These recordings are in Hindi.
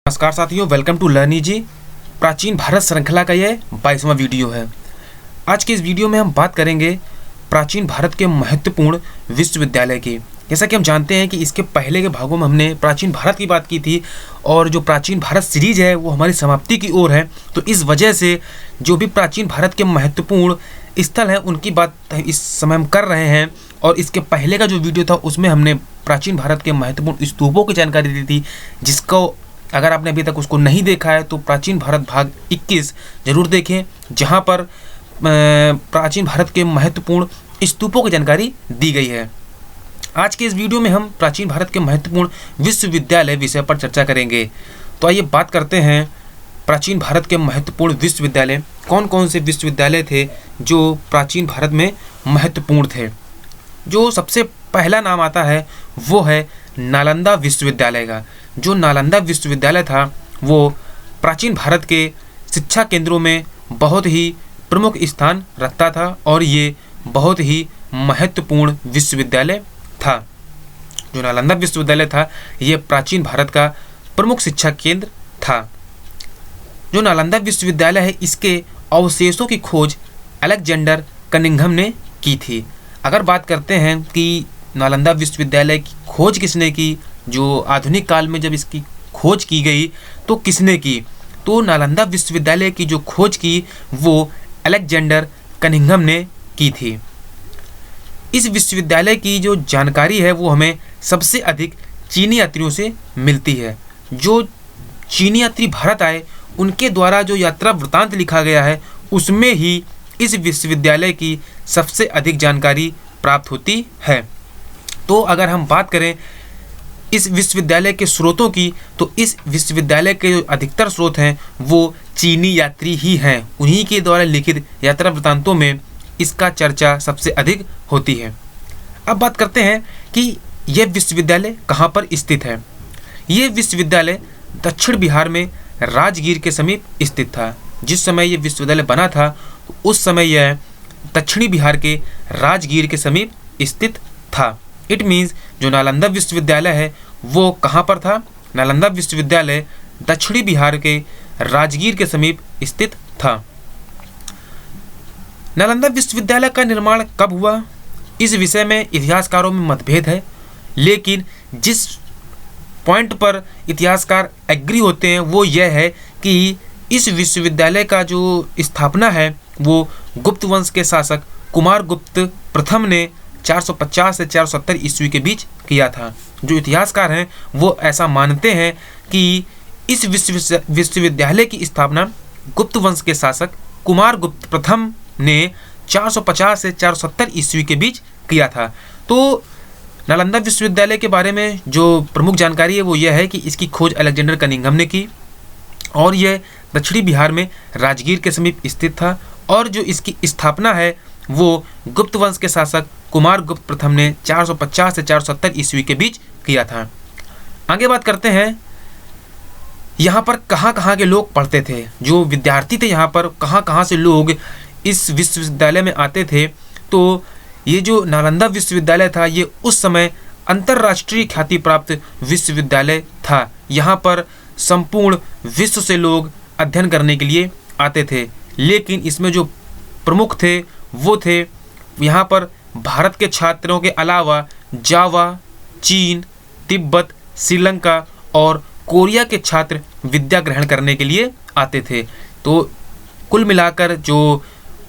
नमस्कार साथियों, वेलकम टू लर्न इजी। प्राचीन भारत श्रृंखला का यह 22वां वीडियो है। आज के इस वीडियो में हम बात करेंगे प्राचीन भारत के महत्वपूर्ण विश्वविद्यालय की। जैसा कि हम जानते हैं कि इसके पहले के भागों में हमने प्राचीन भारत की बात की थी और जो प्राचीन भारत सीरीज है वो हमारी समाप्ति की ओर है। तो इस वजह से जो भी प्राचीन भारत के महत्वपूर्ण स्थल हैं उनकी बात इस समय हम कर रहे हैं। और इसके पहले का जो वीडियो था उसमें हमने प्राचीन भारत के महत्वपूर्ण स्तूपों की जानकारी दी थी, जिसको अगर आपने अभी तक उसको नहीं देखा है तो प्राचीन भारत भाग 21 जरूर देखें, जहां पर प्राचीन भारत के महत्वपूर्ण स्तूपों की जानकारी दी गई है। आज के इस वीडियो में हम प्राचीन भारत के महत्वपूर्ण विश्वविद्यालय विषय पर चर्चा करेंगे। तो आइए बात करते हैं प्राचीन भारत के महत्वपूर्ण विश्वविद्यालय। कौन कौन से विश्वविद्यालय थे जो प्राचीन भारत में महत्वपूर्ण थे। जो सबसे पहला नाम आता है वो है नालंदा विश्वविद्यालय का। जो नालंदा विश्वविद्यालय था वो प्राचीन भारत के शिक्षा केंद्रों में बहुत ही प्रमुख स्थान रखता था और ये बहुत ही महत्वपूर्ण विश्वविद्यालय था। जो नालंदा विश्वविद्यालय था ये प्राचीन भारत का प्रमुख शिक्षा केंद्र था। जो नालंदा विश्वविद्यालय है इसके अवशेषों की खोज अलेक्जेंडर कनिंघम ने की थी। अगर बात करते हैं कि नालंदा विश्वविद्यालय की खोज किसने की, जो आधुनिक काल में जब इसकी खोज की गई तो किसने की, तो नालंदा विश्वविद्यालय की जो खोज की वो अलेक्जेंडर कनिंघम ने की थी। इस विश्वविद्यालय की जो जानकारी है वो हमें सबसे अधिक चीनी यात्रियों से मिलती है। जो चीनी यात्री भारत आए उनके द्वारा जो यात्रा वृतांत लिखा गया है उसमें ही इस विश्वविद्यालय की सबसे अधिक जानकारी प्राप्त होती है। तो अगर हम बात करें इस विश्वविद्यालय के स्रोतों की, तो इस विश्वविद्यालय के जो अधिकतर स्रोत हैं वो चीनी यात्री ही हैं। उन्हीं के द्वारा लिखित यात्रा वृतांतों में इसका चर्चा सबसे अधिक होती है। अब बात करते हैं कि यह विश्वविद्यालय कहाँ पर स्थित है। ये विश्वविद्यालय दक्षिण बिहार में राजगीर के समीप स्थित था। जिस समय ये विश्वविद्यालय बना था उस समय यह दक्षिणी बिहार के राजगीर के समीप स्थित था। इट मीन्स जो नालंदा विश्वविद्यालय है वो कहाँ पर था। नालंदा विश्वविद्यालय दक्षिणी बिहार के राजगीर के समीप स्थित था। नालंदा विश्वविद्यालय का निर्माण कब हुआ, इस विषय में इतिहासकारों में मतभेद है, लेकिन जिस पॉइंट पर इतिहासकार एग्री होते हैं वो यह है कि इस विश्वविद्यालय का जो स्थापना है वो गुप्त वंश के शासक कुमार गुप्त प्रथम ने 450 से 470 ईस्वी के बीच किया था। जो इतिहासकार हैं वो ऐसा मानते हैं कि इस विश्वविद्यालय की स्थापना गुप्त वंश के शासक कुमार गुप्त प्रथम ने 450 से 470 ईस्वी के बीच किया था। तो नालंदा विश्वविद्यालय के बारे में जो प्रमुख जानकारी है वो यह है कि इसकी खोज अलेक्जेंडर कनिंघम ने की और यह दक्षिणी बिहार में राजगीर के समीप स्थित था। और जो इसकी स्थापना है वो गुप्त वंश के शासक कुमार गुप्त प्रथम ने 450 से 470 ईस्वी के बीच किया था। आगे बात करते हैं यहाँ पर कहाँ कहाँ के लोग पढ़ते थे। जो विद्यार्थी थे यहाँ पर कहाँ कहाँ से लोग इस विश्वविद्यालय में आते थे। तो ये जो नालंदा विश्वविद्यालय था ये उस समय अंतर्राष्ट्रीय ख्याति प्राप्त विश्वविद्यालय था। यहाँ पर संपूर्ण विश्व से लोग अध्ययन करने के लिए आते थे, लेकिन इसमें जो प्रमुख थे वो थे यहाँ पर भारत के छात्रों के अलावा जावा, चीन, तिब्बत, श्रीलंका और कोरिया के छात्र विद्या ग्रहण करने के लिए आते थे। तो कुल मिलाकर जो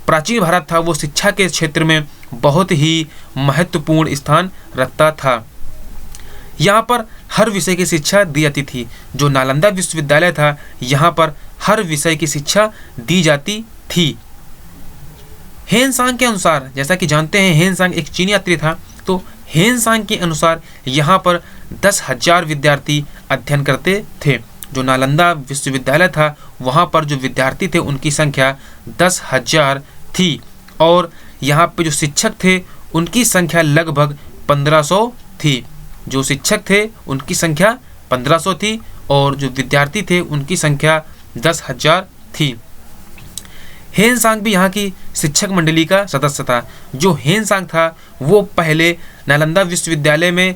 प्राचीन भारत था वो शिक्षा के क्षेत्र में बहुत ही महत्वपूर्ण स्थान रखता था। यहाँ पर हर विषय की शिक्षा दी जाती थी। जो नालंदा विश्वविद्यालय था यहाँ पर हर विषय की शिक्षा दी जाती थी। हेनसांग के अनुसार, जैसा कि जानते हैं हेनसांग एक चीनी यात्री था, तो हेनसांग के अनुसार यहाँ पर 10,000 विद्यार्थी अध्ययन करते थे। जो नालंदा विश्वविद्यालय था वहाँ पर जो विद्यार्थी थे उनकी संख्या 10,000 थी और यहाँ पे जो शिक्षक थे उनकी संख्या लगभग 1500 थी। जो शिक्षक थे उनकी संख्या 1500 थी और जो विद्यार्थी थे उनकी संख्या 10,000 थी। हेनसांग भी यहाँ की शिक्षक मंडली का सदस्य था। जो हेनसांग था वो पहले नालंदा विश्वविद्यालय में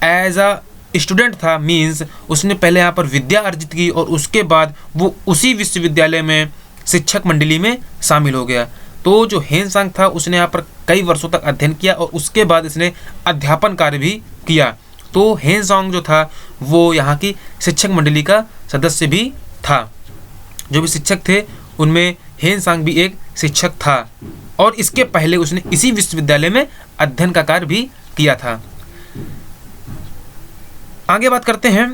एज अ स्टूडेंट था, मीन्स उसने पहले यहाँ पर विद्या अर्जित की और उसके बाद वो उसी विश्वविद्यालय में शिक्षक मंडली में शामिल हो गया। तो जो हेनसांग था उसने यहाँ पर कई वर्षों तक अध्ययन किया और उसके बाद इसने अध्यापन कार्य भी किया। तो हेनसांग जो था वो यहाँ की शिक्षक मंडली का सदस्य भी था। जो भी शिक्षक थे उनमें हेनसांग भी एक शिक्षक था और इसके पहले उसने इसी विश्वविद्यालय में अध्ययन का कार्य भी किया था। आगे बात करते हैं।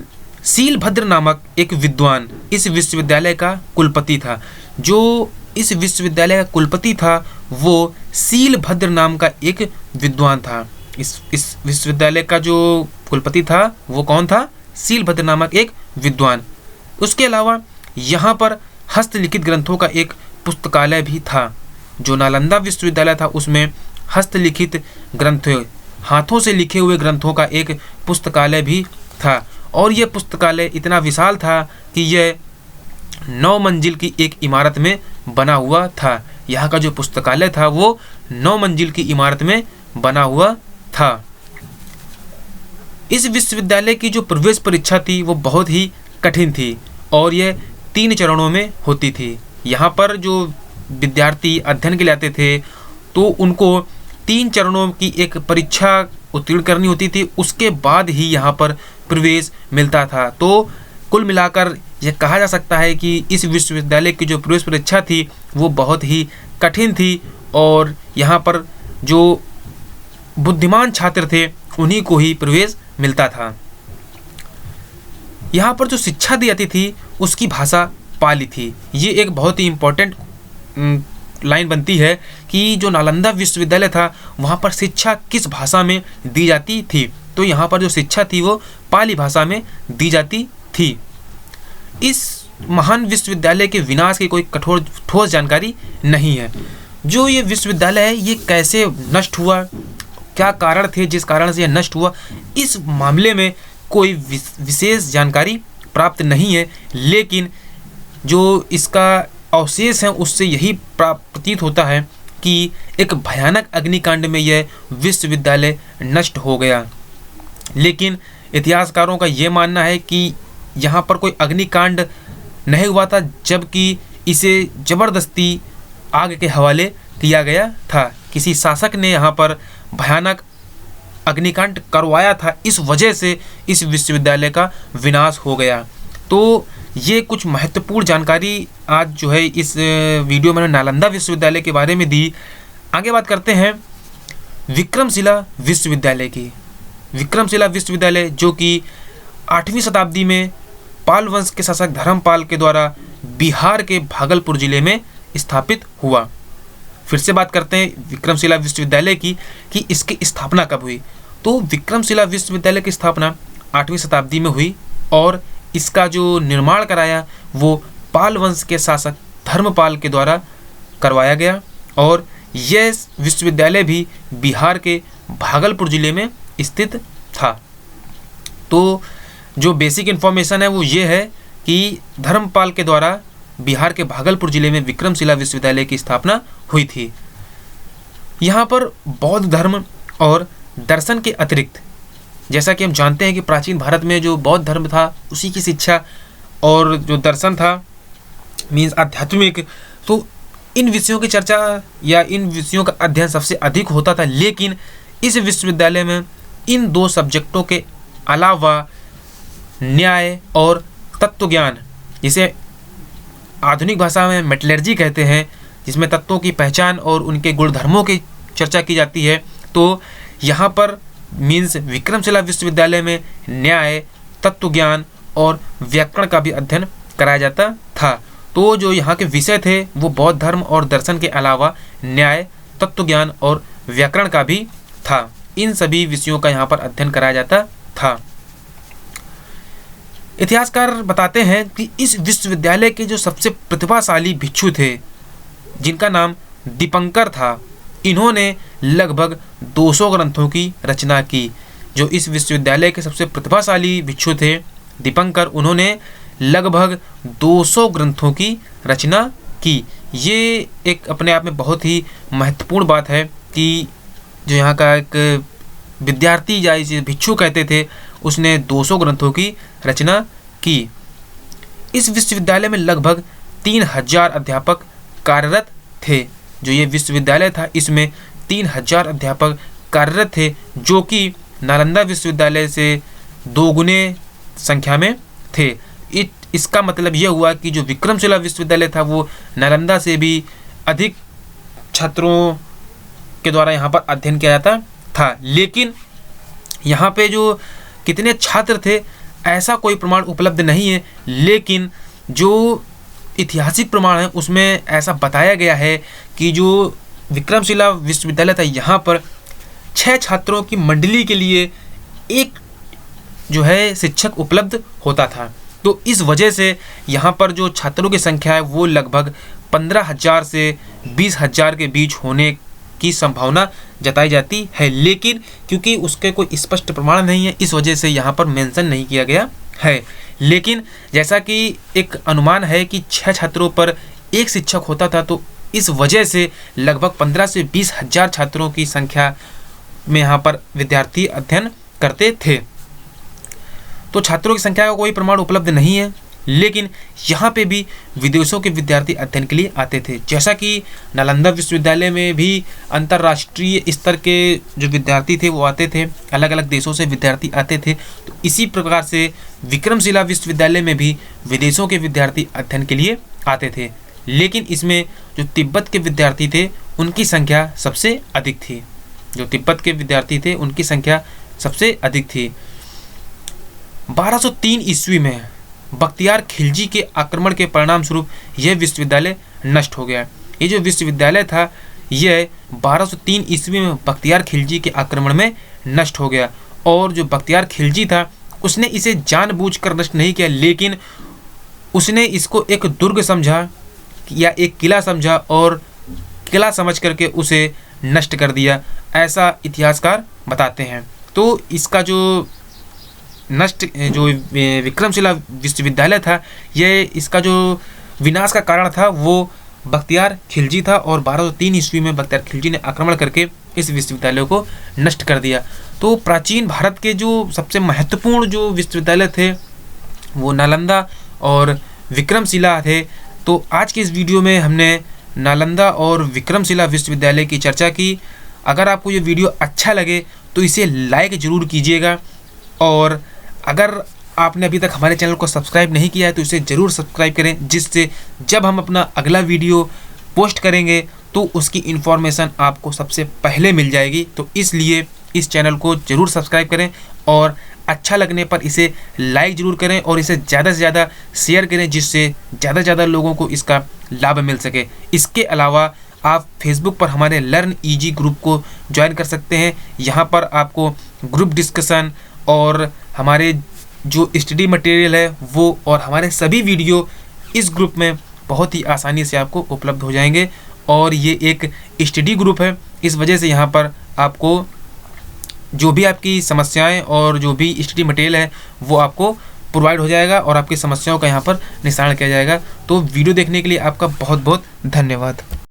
शीलभद्र नामक एक विद्वान इस विश्वविद्यालय का कुलपति था। जो इस विश्वविद्यालय का कुलपति था वो शीलभद्र नाम का एक विद्वान था। इस विश्वविद्यालय का जो कुलपति था वो कौन था? शीलभद्र नामक एक विद्वान। उसके अलावा यहाँ पर हस्तलिखित ग्रंथों का एक पुस्तकालय भी था। जो नालंदा विश्वविद्यालय था उसमें हस्तलिखित ग्रंथ, हाथों से लिखे हुए ग्रंथों का एक पुस्तकालय भी था और यह पुस्तकालय इतना विशाल था कि यह 9 मंजिल की एक इमारत में बना हुआ था। यहाँ का जो पुस्तकालय था वो 9 मंजिल की इमारत में बना हुआ था। इस विश्वविद्यालय की जो प्रवेश परीक्षा थी वो बहुत ही कठिन थी और यह 3 चरणों में होती थी। यहाँ पर जो विद्यार्थी अध्ययन के लिए आते थे तो उनको 3 चरणों की एक परीक्षा उत्तीर्ण करनी होती थी, उसके बाद ही यहाँ पर प्रवेश मिलता था। तो कुल मिलाकर यह कहा जा सकता है कि इस विश्वविद्यालय की जो प्रवेश परीक्षा थी वो बहुत ही कठिन थी और यहाँ पर जो बुद्धिमान छात्र थे उन्हीं को ही प्रवेश मिलता था। यहाँ पर जो शिक्षा दी जाती थी उसकी भाषा पाली थी। ये एक बहुत ही इम्पोर्टेंट लाइन बनती है कि जो नालंदा विश्वविद्यालय था वहाँ पर शिक्षा किस भाषा में दी जाती थी। तो यहाँ पर जो शिक्षा थी वो पाली भाषा में दी जाती थी। इस महान विश्वविद्यालय के विनाश की कोई कठोर ठोस जानकारी नहीं है। जो ये विश्वविद्यालय है ये कैसे नष्ट हुआ, क्या कारण थे जिस कारण से यह नष्ट हुआ, इस मामले में कोई विशेष जानकारी प्राप्त नहीं है। लेकिन जो इसका अवशेष है उससे यही प्रतीत होता है कि एक भयानक अग्निकांड में यह विश्वविद्यालय नष्ट हो गया। लेकिन इतिहासकारों का ये मानना है कि यहाँ पर कोई अग्निकांड नहीं हुआ था, जबकि इसे ज़बरदस्ती आग के हवाले किया गया था। किसी शासक ने यहाँ पर भयानक अग्निकांड करवाया था, इस वजह से इस विश्वविद्यालय का विनाश हो गया। तो ये कुछ महत्वपूर्ण जानकारी आज जो है इस वीडियो में नालंदा विश्वविद्यालय के बारे में दी। आगे बात करते हैं विक्रमशिला विश्वविद्यालय की। विक्रमशिला विश्वविद्यालय जो कि 8वीं शताब्दी में पाल वंश के शासक धर्मपाल के द्वारा बिहार के भागलपुर जिले में स्थापित हुआ। फिर से बात करते हैं विक्रमशिला विश्वविद्यालय की कि इसकी स्थापना कब हुई। तो विक्रमशिला विश्वविद्यालय की स्थापना 8वीं शताब्दी में हुई और इसका जो निर्माण कराया वो पाल वंश के शासक धर्मपाल के द्वारा करवाया गया और यह विश्वविद्यालय भी बिहार के भागलपुर जिले में स्थित था। तो जो बेसिक इन्फॉर्मेशन है वो ये है कि धर्मपाल के द्वारा बिहार के भागलपुर जिले में विक्रमशिला विश्वविद्यालय की स्थापना हुई थी। यहाँ पर बौद्ध धर्म और दर्शन के अतिरिक्त, जैसा कि हम जानते हैं कि प्राचीन भारत में जो बौद्ध धर्म था उसी की शिक्षा और जो दर्शन था मीन्स आध्यात्मिक, तो इन विषयों की चर्चा या इन विषयों का अध्ययन सबसे अधिक होता था। लेकिन इस विश्वविद्यालय में इन 2 सब्जेक्टों के अलावा न्याय और तत्वज्ञान, जिसे आधुनिक भाषा में मेटलर्जी कहते हैं, जिसमें तत्वों की पहचान और उनके गुणधर्मों की चर्चा की जाती है, तो यहाँ पर मीन्स विक्रमशिला विश्वविद्यालय में न्याय, तत्वज्ञान और व्याकरण का भी अध्ययन कराया जाता था। तो जो यहाँ के विषय थे वो बौद्ध धर्म और दर्शन के अलावा न्याय, तत्वज्ञान और व्याकरण का भी था। इन सभी विषयों का यहाँ पर अध्ययन कराया जाता था। इतिहासकार बताते हैं कि इस विश्वविद्यालय के जो सबसे प्रतिभाशाली भिक्षु थे जिनका नाम दीपंकर था, इन्होंने लगभग 200 ग्रंथों की रचना की। जो इस विश्वविद्यालय के सबसे प्रतिभाशाली भिक्षु थे दीपंकर, उन्होंने लगभग 200 ग्रंथों की रचना की। ये एक अपने आप में बहुत ही महत्वपूर्ण बात है कि जो यहाँ का एक विद्यार्थी या इसे भिक्षु कहते थे उसने 200 ग्रंथों की रचना की। इस विश्वविद्यालय में लगभग 3000 अध्यापक कार्यरत थे। जो ये विश्वविद्यालय था इसमें 3000 अध्यापक कार्यरत थे, जो कि नालंदा विश्वविद्यालय से 2 गुने संख्या में थे। इसका मतलब यह हुआ कि जो विक्रमशिला विश्वविद्यालय था वो नालंदा से भी अधिक छात्रों के द्वारा यहाँ पर अध्ययन किया जाता था। लेकिन यहाँ पे जो कितने छात्र थे ऐसा कोई प्रमाण उपलब्ध नहीं है, लेकिन जो ऐतिहासिक प्रमाण है उसमें ऐसा बताया गया है कि जो विक्रमशिला विश्वविद्यालय था यहाँ पर 6 छात्रों की मंडली के लिए एक जो है शिक्षक उपलब्ध होता था। तो इस वजह से यहाँ पर जो छात्रों की संख्या है वो लगभग 15,000 से 20,000 के बीच होने की संभावना जताई जाती है। लेकिन क्योंकि उसके कोई स्पष्ट प्रमाण नहीं है इस वजह से यहाँ पर मेंशन नहीं किया गया है। लेकिन जैसा कि एक अनुमान है कि 6 छात्रों पर एक शिक्षक होता था, तो इस वजह से लगभग 15 से 20,000 छात्रों की संख्या में यहाँ पर विद्यार्थी अध्ययन करते थे। तो छात्रों की संख्या का कोई प्रमाण उपलब्ध नहीं है, लेकिन यहाँ पे भी विदेशों के विद्यार्थी अध्ययन के लिए आते थे। जैसा कि नालंदा विश्वविद्यालय में भी अंतर्राष्ट्रीय स्तर के जो विद्यार्थी थे वो आते थे, अलग अलग देशों से विद्यार्थी आते थे। तो इसी प्रकार से विक्रमशिला विश्वविद्यालय में भी विदेशों के विद्यार्थी अध्ययन के लिए आते थे। लेकिन इसमें जो तिब्बत के विद्यार्थी थे उनकी संख्या सबसे अधिक थी। जो तिब्बत के विद्यार्थी थे उनकी संख्या सबसे अधिक थी। 1203 ईस्वी में बख्तियार खिलजी के आक्रमण के परिणाम स्वरूप यह विश्वविद्यालय नष्ट हो गया। ये जो विश्वविद्यालय था यह 1203 ईस्वी में बख्तियार खिलजी के आक्रमण में नष्ट हो गया। और जो बख्तियार खिलजी था उसने इसे जानबूझकर नष्ट नहीं किया, लेकिन उसने इसको एक दुर्ग समझा या एक किला समझा और किला समझ करके उसे नष्ट कर दिया, ऐसा इतिहासकार बताते हैं। तो इसका जो नष्ट जो विक्रमशिला विश्वविद्यालय था यह इसका जो विनाश का कारण था वो बख्तियार खिलजी था। और 1203 ईस्वी में बख्तियार खिलजी ने आक्रमण करके इस विश्वविद्यालय को नष्ट कर दिया। तो प्राचीन भारत के जो सबसे महत्वपूर्ण जो विश्वविद्यालय थे वो नालंदा और विक्रमशिला थे। तो आज के इस वीडियो में हमने नालंदा और विक्रमशिला विश्वविद्यालय की चर्चा की। अगर आपको ये वीडियो अच्छा लगे तो इसे लाइक ज़रूर कीजिएगा, और अगर आपने अभी तक हमारे चैनल को सब्सक्राइब नहीं किया है तो इसे ज़रूर सब्सक्राइब करें, जिससे जब हम अपना अगला वीडियो पोस्ट करेंगे तो उसकी इन्फॉर्मेशन आपको सबसे पहले मिल जाएगी। तो इसलिए इस चैनल को ज़रूर सब्सक्राइब करें और अच्छा लगने पर इसे लाइक ज़रूर करें और इसे ज़्यादा से ज़्यादा शेयर करें, जिससे ज़्यादा से ज़्यादा लोगों को इसका लाभ मिल सके। इसके अलावा आप फेसबुक पर हमारे लर्न ईजी ग्रुप को ज्वाइन कर सकते हैं। यहाँ पर आपको ग्रुप डिस्कशन और हमारे जो स्टडी मटेरियल है वो और हमारे सभी वीडियो इस ग्रुप में बहुत ही आसानी से आपको उपलब्ध हो जाएंगे। और ये एक स्टडी ग्रुप है, इस वजह से यहाँ पर आपको जो भी आपकी समस्याएं और जो भी स्टडी मटेरियल है वो आपको प्रोवाइड हो जाएगा और आपकी समस्याओं का यहाँ पर निस्तारण किया जाएगा। तो वीडियो देखने के लिए आपका बहुत बहुत धन्यवाद।